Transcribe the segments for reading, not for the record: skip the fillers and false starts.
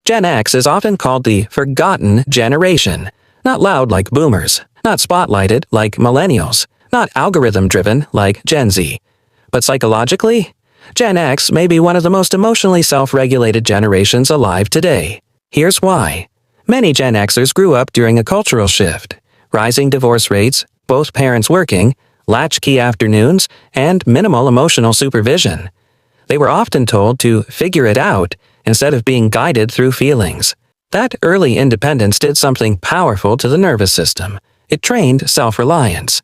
Gen X is often called the forgotten generation. Not loud like boomers, not spotlighted like millennials, not algorithm-driven like Gen Z. But psychologically, Gen X may be one of the most emotionally self-regulated generations alive today. Here's why. Many Gen Xers grew up during a cultural shift, rising divorce rates, both parents working, latchkey afternoons, and minimal emotional supervision. They were often told to figure it out instead of being guided through feelings. That early independence did something powerful to the nervous system. It trained self-reliance.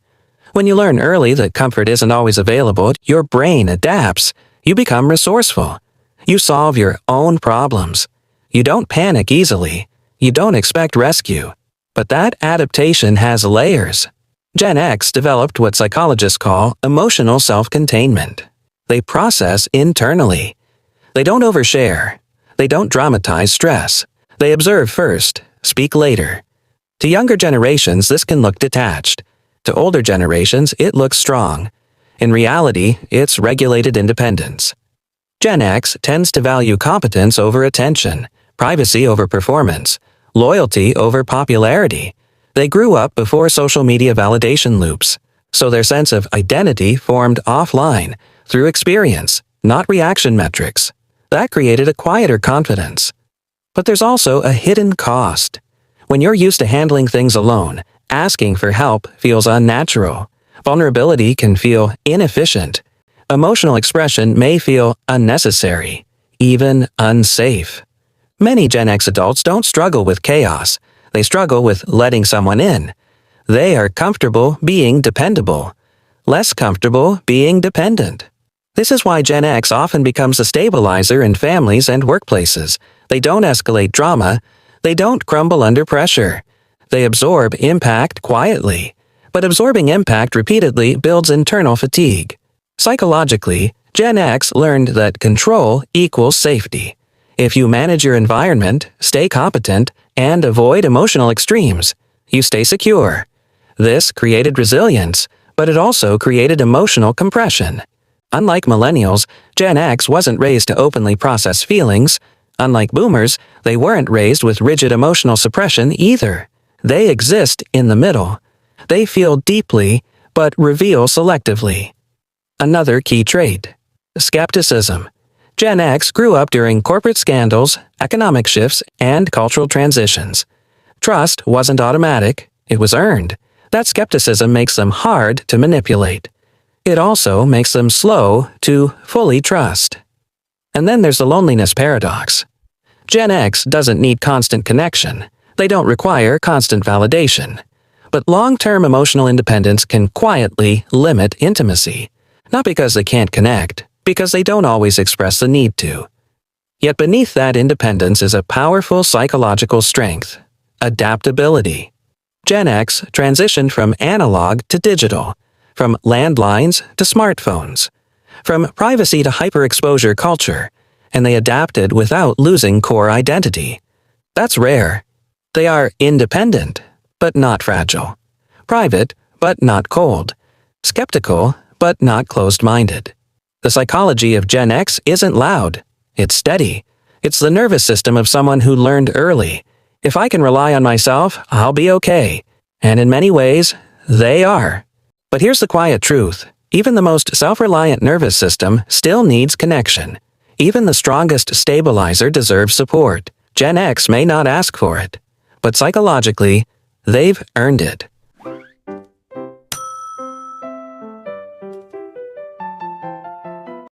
When you learn early that comfort isn't always available, your brain adapts. You become resourceful. You solve your own problems. You don't panic easily. You don't expect rescue. But that adaptation has layers. Gen X developed what psychologists call emotional self-containment. They process internally. They don't overshare. They don't dramatize stress. They observe first, speak later. To younger generations, this can look detached. To older generations, it looks strong. In reality, it's regulated independence. Gen X tends to value competence over attention, privacy over performance, loyalty over popularity. They grew up before social media validation loops, so their sense of identity formed offline, through experience, not reaction metrics. That created a quieter confidence. But there's also a hidden cost. When you're used to handling things alone, asking for help feels unnatural. Vulnerability can feel inefficient. Emotional expression may feel unnecessary, even unsafe. Many Gen X adults don't struggle with chaos. They struggle with letting someone in. They are comfortable being dependable, less comfortable being dependent. This is why Gen X often becomes a stabilizer in families and workplaces. They don't escalate drama. They don't crumble under pressure. They absorb impact quietly. But absorbing impact repeatedly builds internal fatigue. Psychologically, Gen X learned that control equals safety. If you manage your environment, stay competent, and avoid emotional extremes, you stay secure. This created resilience, but it also created emotional compression. Unlike millennials, Gen X wasn't raised to openly process feelings. Unlike boomers, they weren't raised with rigid emotional suppression either. They exist in the middle. They feel deeply, but reveal selectively. Another key trait: skepticism. Gen X grew up during corporate scandals, economic shifts, and cultural transitions. Trust wasn't automatic, it was earned. That skepticism makes them hard to manipulate. It also makes them slow to fully trust. And then there's the loneliness paradox. Gen X doesn't need constant connection. They don't require constant validation. But long-term emotional independence can quietly limit intimacy. Not because they can't connect, because they don't always express the need to. Yet beneath that independence is a powerful psychological strength: adaptability. Gen X transitioned from analog to digital, from landlines to smartphones, from privacy to hyperexposure culture, and they adapted without losing core identity. That's rare. They are independent, but not fragile. Private, but not cold. Skeptical, but not closed-minded. The psychology of Gen X isn't loud. It's steady. It's the nervous system of someone who learned early. If I can rely on myself, I'll be okay. And in many ways, they are. But here's the quiet truth. Even the most self-reliant nervous system still needs connection. Even the strongest stabilizer deserves support. Gen X may not ask for it, but psychologically, they've earned it.